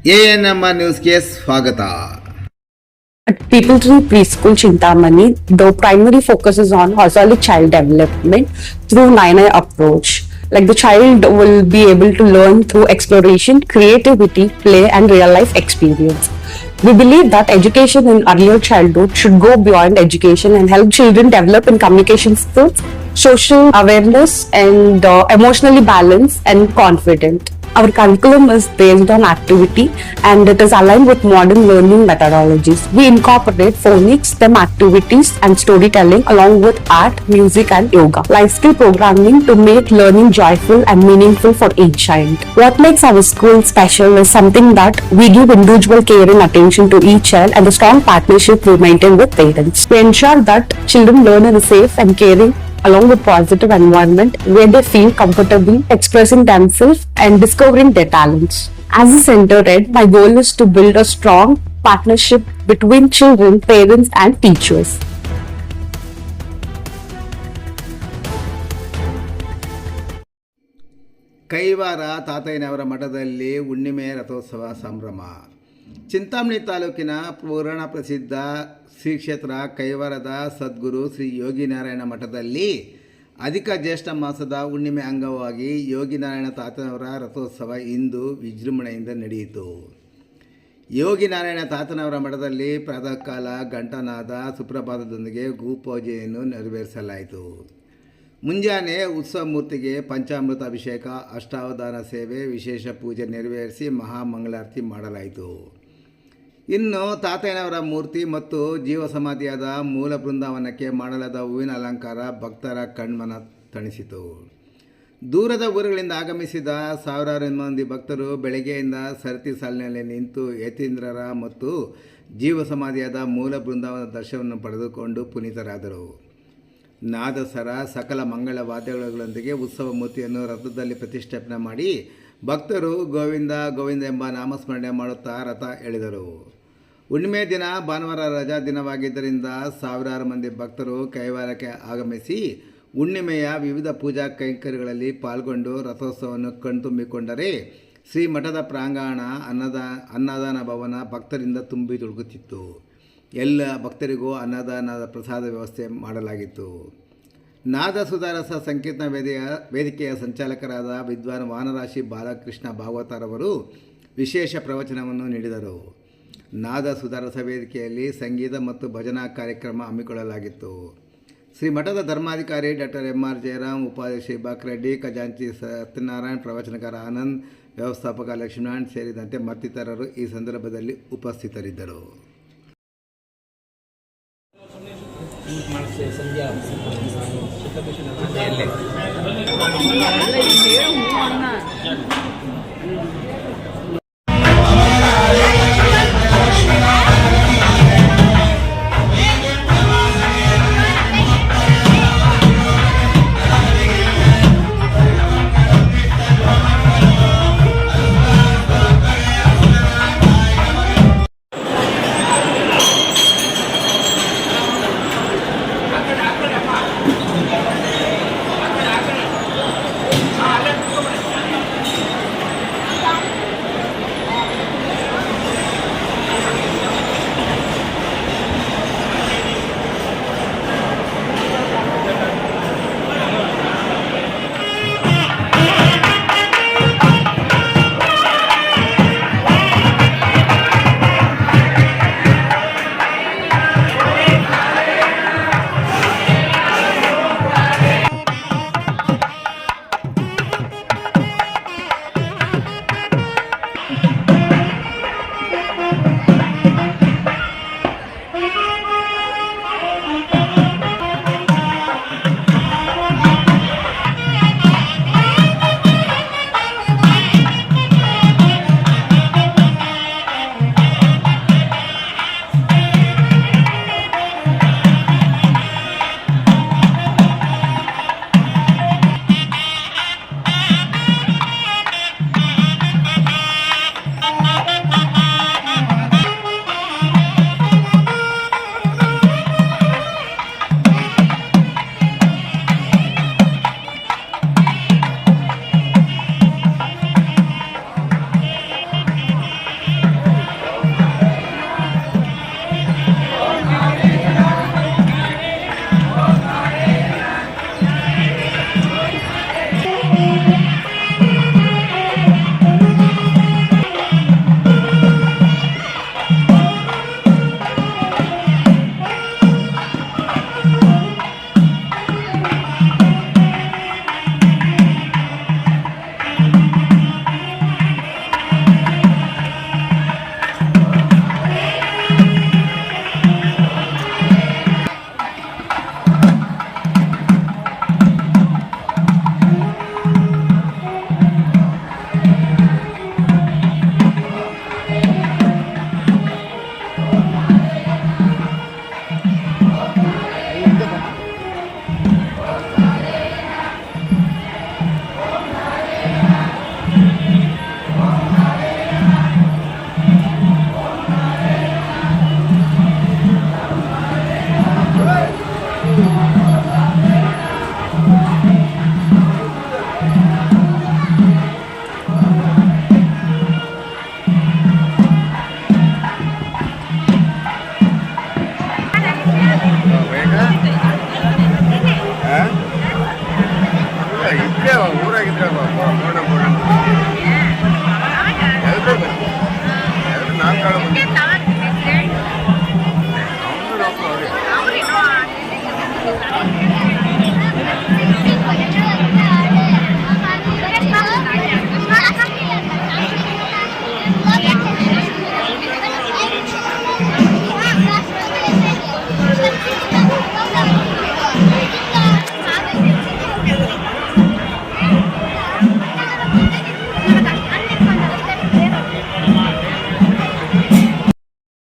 ANMR ನ್ಯೂಸ್ಗೆ ಸ್ವಾಗತ. At People Tree Preschool Chintamani, the primary focus is on holistic child development through 9I approach. Like the child will be able to learn through exploration, creativity, play, and real life experience. We believe that education in earlier childhood should go beyond education and help children develop in communication skills, social awareness, and emotionally balanced and confident. Our curriculum is based on activity and it is aligned with modern learning methodologies. We incorporate phonics, STEM activities, and storytelling along with art, music, and yoga. Life skill programming to make learning joyful and meaningful for each child. What makes our school special is something that we give individual care and attention to each child and the strong partnership we maintain with parents. We ensure that children learn in a safe and caring along with positive environment where they feel comfortable expressing themselves and discovering their talents. As a center head, my goal is to build a strong partnership between children, parents and teachers. Kaivara ತಾತಯ್ಯನವರ ಮಠದಲ್ಲಿ ಹುಣ್ಣಿಮೆ ರಥೋತ್ಸವ ಸಂಭ್ರಮ. ಚಿಂತಾಮಣಿ ತಾಲೂಕಿನ ಪುರಾಣ ಪ್ರಸಿದ್ಧ ಶ್ರೀ ಕ್ಷೇತ್ರ ಕೈವಾರದ ಸದ್ಗುರು ಶ್ರೀ ಯೋಗಿನಾರಾಯಣ ಮಠದಲ್ಲಿ ಅಧಿಕ ಜ್ಯೇಷ್ಠ ಮಾಸದ ಹುಣ್ಣಿಮೆ ಅಂಗವಾಗಿ ಯೋಗಿನಾರಾಯಣ ತಾತನವರ ರಥೋತ್ಸವ ಇಂದು ವಿಜೃಂಭಣೆಯಿಂದ ನಡೆಯಿತು. ಯೋಗಿನಾರಾಯಣ ತಾತನವರ ಮಠದಲ್ಲಿ ಪ್ರಾತಃ ಕಾಲ ಘಂಟಾನಾದ ಸುಪ್ರಭಾತದೊಂದಿಗೆ ಗೋಪೂಜೆಯನ್ನು ನೆರವೇರಿಸಲಾಯಿತು. ಮುಂಜಾನೆ ಉತ್ಸವ ಮೂರ್ತಿಗೆ ಪಂಚಾಮೃತ ಅಭಿಷೇಕ, ಅಷ್ಟಾವಧಾನ ಸೇವೆ, ವಿಶೇಷ ಪೂಜೆ ನೆರವೇರಿಸಿ ಮಹಾಮಂಗಳಾರತಿ ಮಾಡಲಾಯಿತು. ಇನ್ನು ತಾತಯ್ಯನವರ ಮೂರ್ತಿ ಮತ್ತು ಜೀವ ಸಮಾಧಿಯಾದ ಮೂಲ ಬೃಂದಾವನಕ್ಕೆ ಮಾಡಲಾದ ಹೂವಿನ ಅಲಂಕಾರ ಭಕ್ತರ ಕಣ್ಮನ ತಣಿಸಿತು. ದೂರದ ಊರುಗಳಿಂದ ಆಗಮಿಸಿದ ಸಾವಿರಾರು ಮಂದಿ ಭಕ್ತರು ಬೆಳಗ್ಗೆಯಿಂದ ಸರತಿ ಸಾಲಿನಲ್ಲಿ ನಿಂತು ಯತೀಂದ್ರರ ಮತ್ತು ಜೀವ ಸಮಾಧಿಯಾದ ಮೂಲ ಬೃಂದಾವನದ ದರ್ಶನವನ್ನು ಪಡೆದುಕೊಂಡು ಪುನೀತರಾದರು. ನಾದಸರ ಸಕಲ ಮಂಗಳ ವಾದ್ಯಗಳೊಂದಿಗೆ ಉತ್ಸವ ಮೂರ್ತಿಯನ್ನು ರಥದಲ್ಲಿ ಪ್ರತಿಷ್ಠಾಪನೆ ಮಾಡಿ ಭಕ್ತರು ಗೋವಿಂದ ಗೋವಿಂದ ಎಂಬ ನಾಮಸ್ಮರಣೆ ಮಾಡುತ್ತಾ ರಥ ಎಳೆದರು. ಹುಣ್ಣಿಮೆ ದಿನ ಭಾನುವಾರ ರಜಾ ದಿನವಾಗಿದ್ದರಿಂದ ಸಾವಿರಾರು ಮಂದಿ ಭಕ್ತರು ಕೈವಾರಕ್ಕೆ ಆಗಮಿಸಿ ಹುಣ್ಣಿಮೆಯ ವಿವಿಧ ಪೂಜಾ ಕೈಂಕರ್ಯಗಳಲ್ಲಿ ಪಾಲ್ಗೊಂಡು ರಥೋತ್ಸವವನ್ನು ಕಣ್ತುಂಬಿಕೊಂಡರೆ ಶ್ರೀ ಮಠದ ಪ್ರಾಂಗಣ ಅನ್ನದಾನ ಭವನ ಭಕ್ತರಿಂದ ತುಂಬಿ ತುಳುಕುತ್ತಿತ್ತು. ಎಲ್ಲ ಭಕ್ತರಿಗೂ ಅನ್ನದಾನದ ಪ್ರಸಾದ ವ್ಯವಸ್ಥೆ ಮಾಡಲಾಗಿತ್ತು. ನಾದ ಸುಧಾರಸ ಸಂಕೀರ್ತನ ವೇದಿಕೆಯ ಸಂಚಾಲಕರಾದ ವಿದ್ವಾನ್ ವಾನರಾಶಿ ಬಾಲಕೃಷ್ಣ ಭಾಗವತರವರು ವಿಶೇಷ ಪ್ರವಚನವನ್ನು ನೀಡಿದರು. ನಾದ ಸುಧಾರಸ ವೇದಿಕೆಯಲ್ಲಿ ಸಂಗೀತ ಮತ್ತು ಭಜನಾ ಕಾರ್ಯಕ್ರಮ ಹಮ್ಮಿಕೊಳ್ಳಲಾಗಿತ್ತು. ಶ್ರೀ ಮಠದ ಧರ್ಮಾಧಿಕಾರಿ ಡಾಕ್ಟರ್ MR ಜಯರಾಮ್, ಉಪಾಧ್ಯಕ್ಷ ಬಾಕ್ರೆಡ್ಡಿ, ಖಜಾಂಚಿ ಸತ್ಯನಾರಾಯಣ್, ಪ್ರವಚನಕಾರ ಆನಂದ್, ವ್ಯವಸ್ಥಾಪಕ ಲಕ್ಷ್ಮೀನಾರಾಯಣ್ ಸೇರಿದಂತೆ ಮತ್ತಿತರರು ಈ ಸಂದರ್ಭದಲ್ಲಿ ಉಪಸ್ಥಿತರಿದ್ದರು.